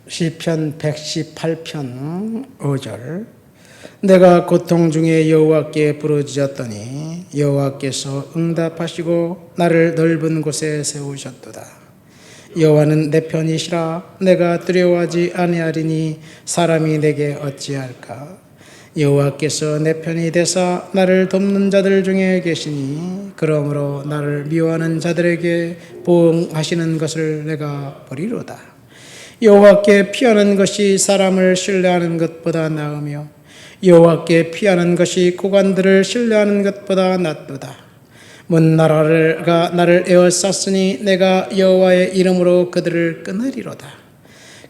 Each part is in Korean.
시편 118편 5절. 내가 고통 중에 여호와께 부르짖었더니 여호와께서 응답하시고 나를 넓은 곳에 세우셨도다. 여호와는 내 편이시라. 내가 두려워하지 아니하리니 사람이 내게 어찌할까. 여호와께서 내 편이 되사 나를 돕는 자들 중에 계시니 그러므로 나를 미워하는 자들에게 보응하시는 것을 내가 보리로다. 여호와께 피하는 것이 사람을 신뢰하는 것보다 나으며 여호와께 피하는 것이 고관들을 신뢰하는 것보다 낫도다. 먼나라가 나를 에워쌌으니 내가 여호와의 이름으로 그들을 끊으리로다.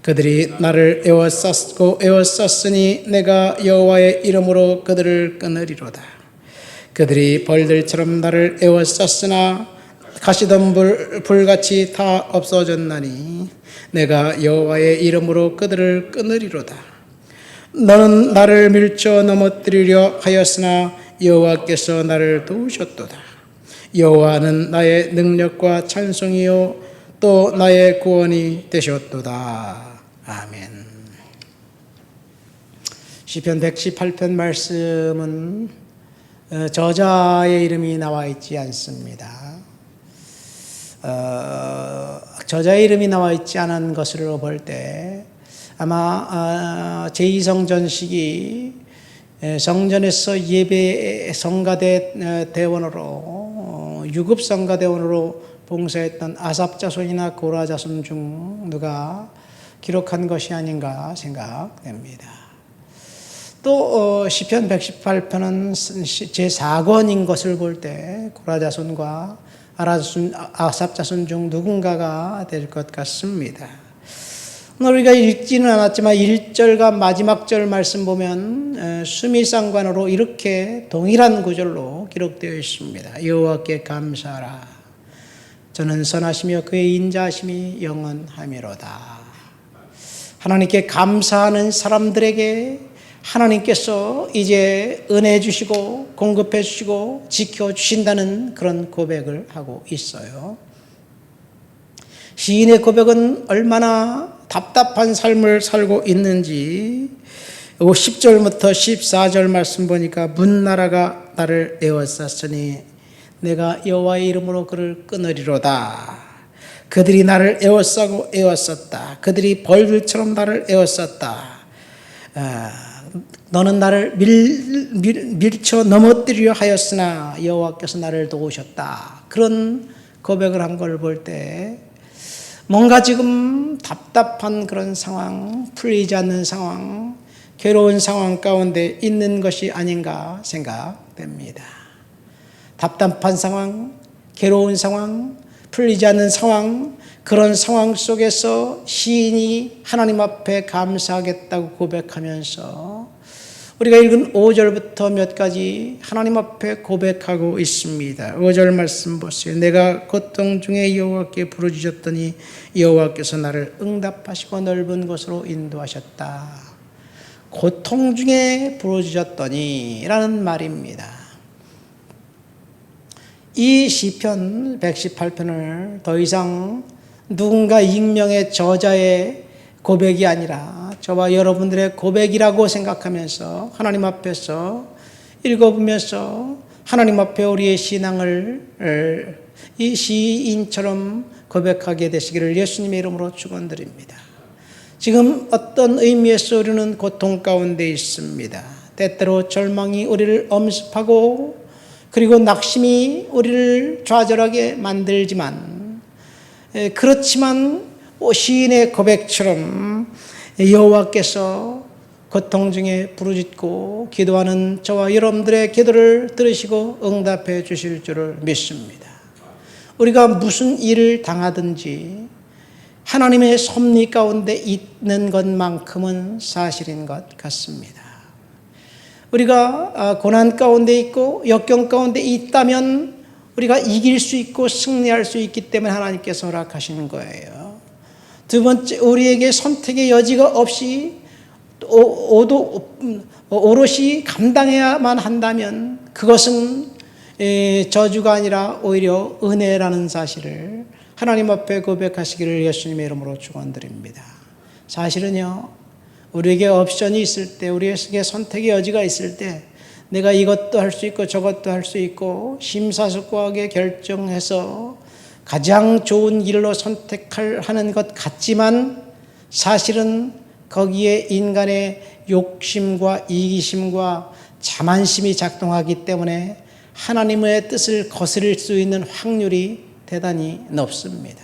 그들이 나를 에워쌌으니 내가 여호와의 이름으로 그들을 끊으리로다. 그들이 벌들처럼 나를 에워쌌으나 가시던 불같이 다 없어졌나니 내가 여호와의 이름으로 그들을 끊으리로다. 너는 나를 밀쳐 넘어뜨리려 하였으나 여호와께서 나를 도우셨도다. 여호와는 나의 능력과 찬송이요 또 나의 구원이 되셨도다. 아멘. 시편 118편 말씀은 저자의 이름이 나와 있지 않습니다. 저자의 이름이 나와 있지 않은 것으로 볼 때 아마 제2성전 시기 성전에서 예배 성가대 대원으로 유급 성가대원으로 봉사했던 아삽 자손이나 고라 자손 중 누가 기록한 것이 아닌가 생각됩니다. 또 시편 118편은 제4권인 것을 볼 때 고라 자손과 아삽 자손 중 누군가가 될 것 같습니다. 우리가 읽지는 않았지만 1절과 마지막 절 말씀 보면 수미상관으로 이렇게 동일한 구절로 기록되어 있습니다. 여호와께 감사하라. 저는 선하시며 그의 인자하심이 영원하미로다. 하나님께 감사하는 사람들에게 하나님께서 이제 은혜 주시고 공급해 주시고 지켜주신다는 그런 고백을 하고 있어요. 시인의 고백은 얼마나 답답한 삶을 살고 있는지 10절부터 14절 말씀 보니까 문나라가 나를 에워쌌으니 내가 여호와의 이름으로 그를 끊으리로다. 그들이 나를 에워싸고 에워쌌다. 그들이 벌들처럼 나를 에워쌌다. 너는 나를 밀쳐 넘어뜨리려 하였으나 여호와께서 나를 도우셨다. 그런 고백을 한 걸 볼 때 뭔가 지금 답답한 그런 상황, 풀리지 않는 상황, 괴로운 상황 가운데 있는 것이 아닌가 생각됩니다. 답답한 상황, 괴로운 상황, 풀리지 않는 상황, 그런 상황 속에서 시인이 하나님 앞에 감사하겠다고 고백하면서 우리가 읽은 5절부터 몇 가지 하나님 앞에 고백하고 있습니다. 5절 말씀 보세요. 내가 고통 중에 여호와께 부르짖었더니 여호와께서 나를 응답하시고 넓은 곳으로 인도하셨다. 고통 중에 부르짖었더니 라는 말입니다. 이 시편 118편을 더 이상 누군가 익명의 저자의 고백이 아니라 저와 여러분들의 고백이라고 생각하면서 하나님 앞에서 읽어보면서 하나님 앞에 우리의 신앙을 이 시인처럼 고백하게 되시기를 예수님의 이름으로 축원드립니다. 지금 어떤 의미에서 우리는 고통 가운데 있습니다. 때때로 절망이 우리를 엄습하고 그리고 낙심이 우리를 좌절하게 만들지만 그렇지만 시인의 고백처럼 여호와께서 고통 중에 부르짖고 기도하는 저와 여러분들의 기도를 들으시고 응답해 주실 줄을 믿습니다. 우리가 무슨 일을 당하든지 하나님의 섭리 가운데 있는 것만큼은 사실인 것 같습니다. 우리가 고난 가운데 있고 역경 가운데 있다면 우리가 이길 수 있고 승리할 수 있기 때문에 하나님께서 허락하시는 거예요. 두 번째, 우리에게 선택의 여지가 없이 오롯이 감당해야만 한다면 그것은 저주가 아니라 오히려 은혜라는 사실을 하나님 앞에 고백하시기를 예수님의 이름으로 축원드립니다. 사실은요, 우리에게 옵션이 있을 때, 우리에게 선택의 여지가 있을 때, 내가 이것도 할 수 있고 저것도 할 수 있고 심사숙고하게 결정해서 가장 좋은 길로 선택하는 것 같지만 사실은 거기에 인간의 욕심과 이기심과 자만심이 작동하기 때문에 하나님의 뜻을 거스릴 수 있는 확률이 대단히 높습니다.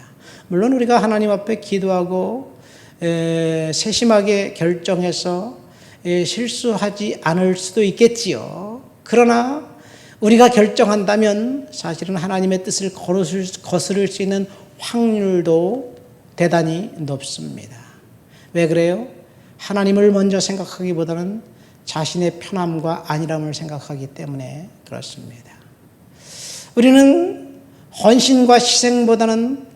물론 우리가 하나님 앞에 기도하고 세심하게 결정해서 실수하지 않을 수도 있겠지요. 그러나 우리가 결정한다면 사실은 하나님의 뜻을 거스를 수 있는 확률도 대단히 높습니다. 왜 그래요? 하나님을 먼저 생각하기보다는 자신의 편함과 안일함을 생각하기 때문에 그렇습니다. 우리는 헌신과 희생보다는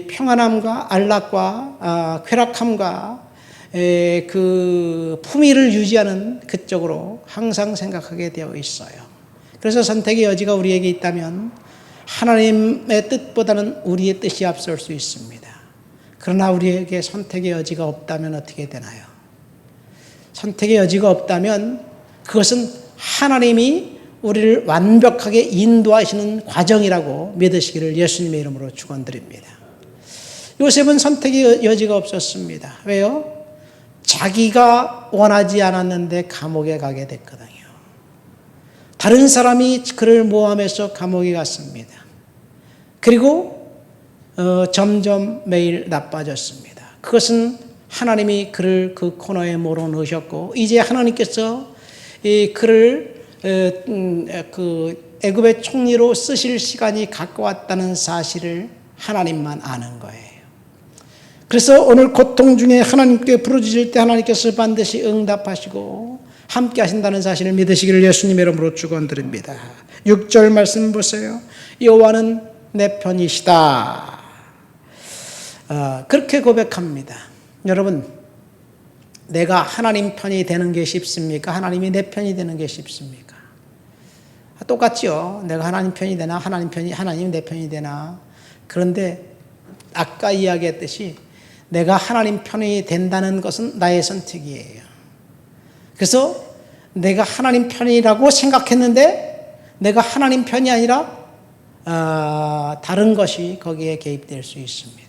평안함과 안락과 쾌락함과 그 품위를 유지하는 그쪽으로 항상 생각하게 되어 있어요. 그래서 선택의 여지가 우리에게 있다면 하나님의 뜻보다는 우리의 뜻이 앞설 수 있습니다. 그러나 우리에게 선택의 여지가 없다면 어떻게 되나요? 선택의 여지가 없다면 그것은 하나님이 우리를 완벽하게 인도하시는 과정이라고 믿으시기를 예수님의 이름으로 축원드립니다. 요셉은 선택의 여지가 없었습니다. 왜요? 자기가 원하지 않았는데 감옥에 가게 됐거든요. 다른 사람이 그를 모함해서 감옥에 갔습니다. 그리고 점점 매일 나빠졌습니다. 그것은 하나님이 그를 그 코너에 몰아넣으셨고 이제 하나님께서 그를 그 애굽의 총리로 쓰실 시간이 가까웠다는 사실을 하나님만 아는 거예요. 그래서 오늘 고통 중에 하나님께 부르짖을 때 하나님께서 반드시 응답하시고 함께 하신다는 사실을 믿으시기를 예수님의 이름으로 축원드립니다. 6절 말씀 보세요. 여호와는 내 편이시다. 그렇게 고백합니다. 여러분, 내가 하나님 편이 되는 게 쉽습니까? 하나님이 내 편이 되는 게 쉽습니까? 똑같죠. 내가 하나님 편이 되나 하나님 내 편이 되나. 그런데 아까 이야기했듯이 내가 하나님 편이 된다는 것은 나의 선택이에요. 그래서 내가 하나님 편이라고 생각했는데 내가 하나님 편이 아니라 다른 것이 거기에 개입될 수 있습니다.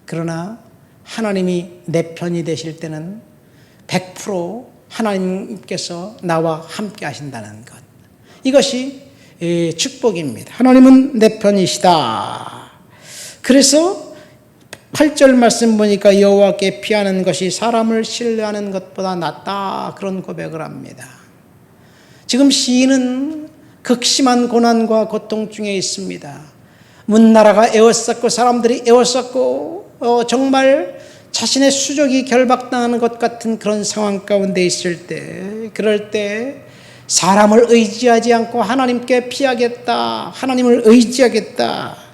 그러나 하나님이 내 편이 되실 때는 100% 하나님께서 나와 함께 하신다는 것. 이것이 축복입니다. 하나님은 내 편이시다. 그래서 8절 말씀 보니까 여호와께 피하는 것이 사람을 신뢰하는 것보다 낫다. 그런 고백을 합니다. 지금 시인은 극심한 고난과 고통 중에 있습니다. 문나라가 에워쌌고 사람들이 에워쌌고 정말 자신의 수족이 결박당하는 것 같은 그런 상황 가운데 있을 때 그럴 때 사람을 의지하지 않고 하나님께 피하겠다. 하나님을 의지하겠다.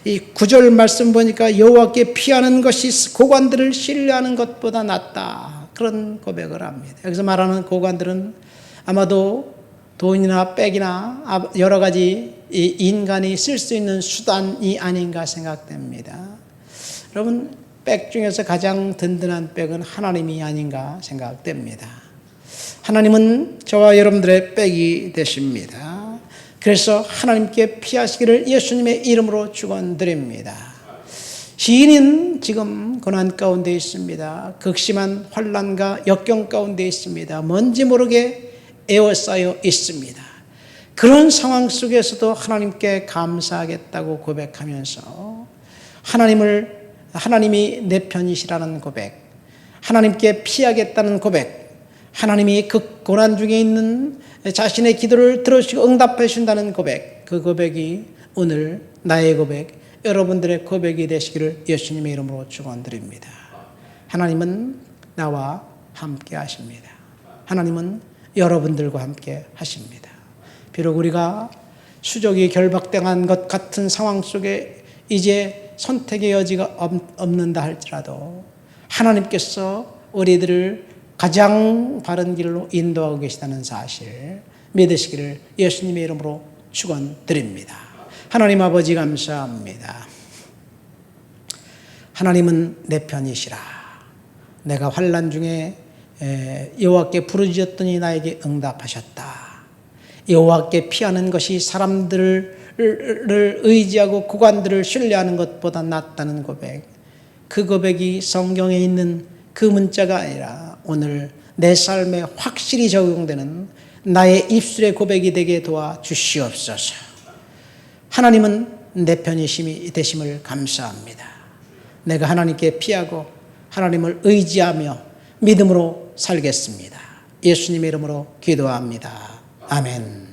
이 9절 말씀 보니까 여호와께 피하는 것이 고관들을 신뢰하는 것보다 낫다. 그런 고백을 합니다. 여기서 말하는 고관들은 아마도 돈이나 백이나 여러 가지 인간이 쓸 수 있는 수단이 아닌가 생각됩니다. 여러분, 백 중에서 가장 든든한 백은 하나님이 아닌가 생각됩니다. 하나님은 저와 여러분들의 백이 되십니다. 그래서 하나님께 피하시기를 예수님의 이름으로 축원드립니다. 시인은 지금 고난 가운데 있습니다. 극심한 환난과 역경 가운데 있습니다. 뭔지 모르게 에워싸여 있습니다. 그런 상황 속에서도 하나님께 감사하겠다고 고백하면서 하나님이 내 편이시라는 고백, 하나님께 피하겠다는 고백, 하나님이 그 고난 중에 있는 자신의 기도를 들어주시고 응답해 주신다는 고백, 그 고백이 오늘 나의 고백, 여러분들의 고백이 되시기를 예수님의 이름으로 축원드립니다. 하나님은 나와 함께 하십니다. 하나님은 여러분들과 함께 하십니다. 비록 우리가 수족이 결박당한 것 같은 상황 속에 이제 선택의 여지가 없는다 할지라도 하나님께서 우리들을 가장 바른 길로 인도하고 계시다는 사실 믿으시기를 예수님의 이름으로 축원드립니다. 하나님 아버지 감사합니다. 하나님은 내 편이시라. 내가 환난 중에 여호와께 부르짖었더니 나에게 응답하셨다. 여호와께 피하는 것이 사람들을 의지하고 구관들을 신뢰하는 것보다 낫다는 고백. 그 고백이 성경에 있는 그 문자가 아니라 오늘 내 삶에 확실히 적용되는 나의 입술의 고백이 되게 도와 주시옵소서. 하나님은 내 편이 되심을 감사합니다. 내가 하나님께 피하고 하나님을 의지하며 믿음으로 살겠습니다. 예수님의 이름으로 기도합니다. 아멘.